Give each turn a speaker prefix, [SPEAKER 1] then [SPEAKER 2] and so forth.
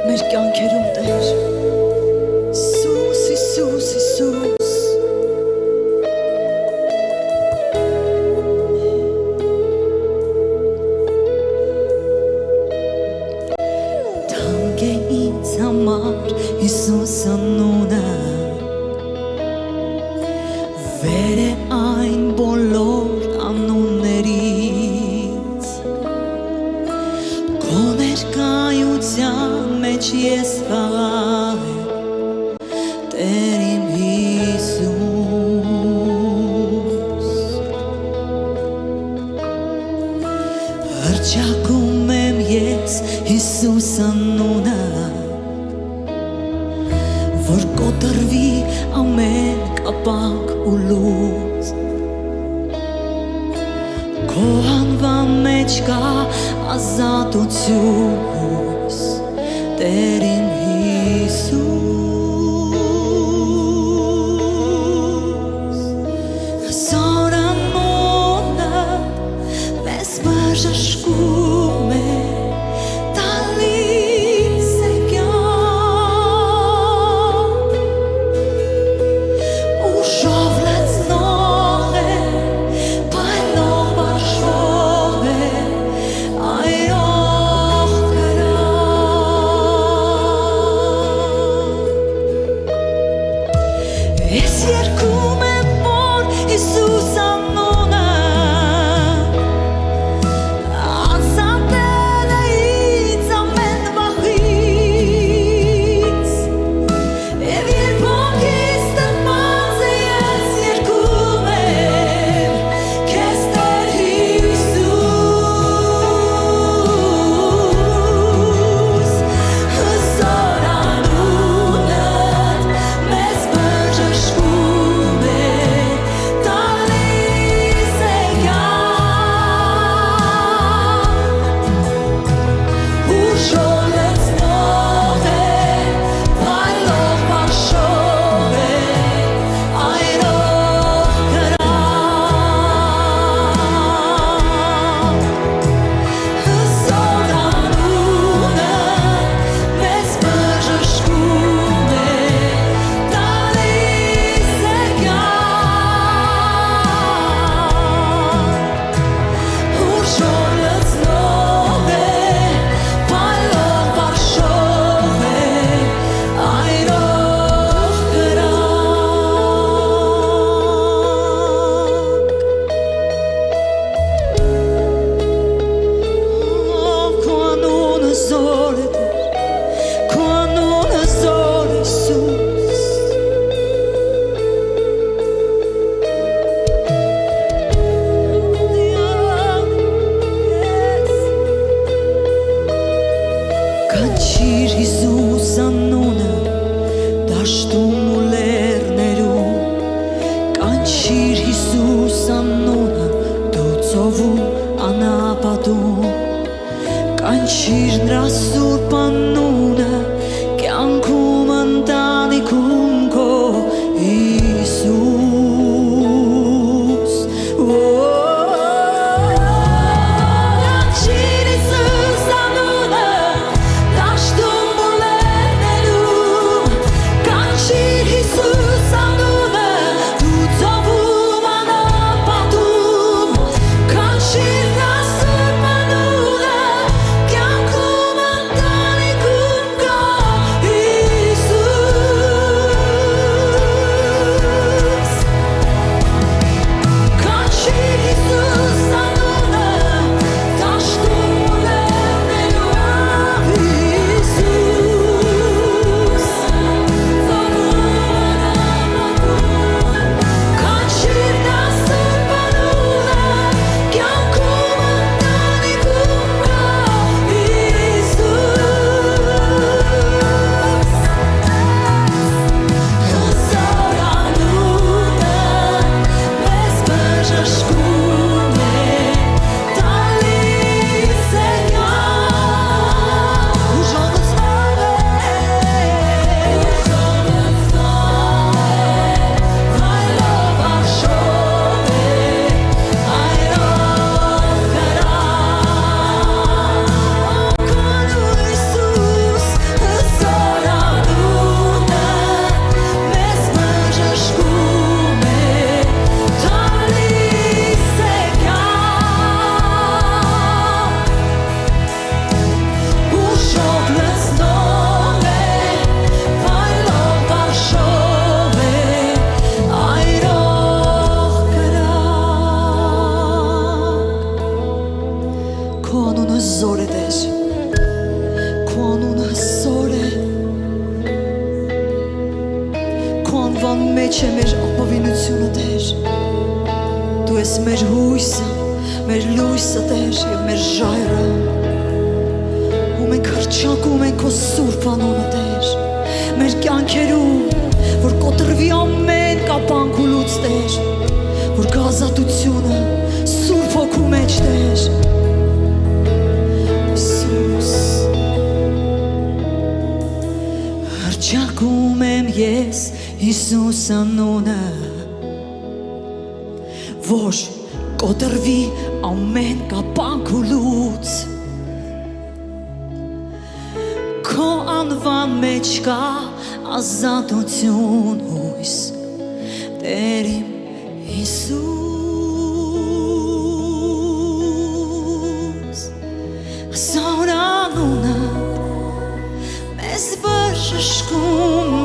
[SPEAKER 1] մեր կյանքերում Տեր Հիսուս, Հիսուս, Հիսուս Թանկ է ինձ համար Հիսուս անունը Վեր է այն բոլոր անուններից Քո ներկայության մեջ ես խաղաղ եմ Տեր իմ Հիսուս Հռչակում եմ ես Հիսուս անունը Որ կոտրվի ամեն կապանք ու լուծ Քո անվան մեջ կա ազատություն Տեր իմ Հիսուս Հզոր անունը մեզ բժշկում է տալիս է կյանք Ուժով լցնող է, պայնող բաշխող է այրող կրակ Ես երգում եմ, որ Հիսուս անունը ազատել է ինձ ամեն վախից Եվ երբ հոգիս տրված է ես երգում եմ քեզ Տեր Հիսուս Հզոր անունդ մեզ բժշկում է տալիս է կյանք Ուժով լցնող է, փայլող բաշխող է այրող կրակ Հզոր անունը մեզ բժշկում է տալիս է կյանք Ուժով լցնող է, փայլող բաշխող է այրող կրակ Քո անունը զոր է Տեր, քո անունը զոր է Հիսուս Կանչիր Հիսուս անունը դաշտում ու լեռներում Կանչիր Հիսուս անունը դու ծովում անապատում Կանչիր նրա սուրբ անունը կյանքում ընտանիքում քո Հիսուս Կանչիր Հիսուս անունը դաշտում ու լեռներում Կանչիր Հիսուս անունը դու ծովում անապատում Կանչիր նրա սուրբ անունը կյանքում ընտանիքում մեջ է մեր ապավինությունը Տեր, Դու ես մեր հույսը, մեր լույսը Տեր և մեր ժայռը, ու մենք հռչակում ենք Քո սուրբ անունը Տեր, մեր կյանքերում, որ կոտրվի ամեն կապանք ու լուծ Տեր, որ կա ազատությունը Սուրբ Հոգու մեջ Տեր, Հիսուս, հռչակում եմ ես Հիսուս անունը, որ կոտրվի ամեն կապանք ու լուծ, Քո անվան մեջ կա ազատություն հույս, Տեր իմ Հիսուս, Սոր անունը մեզ բժշկում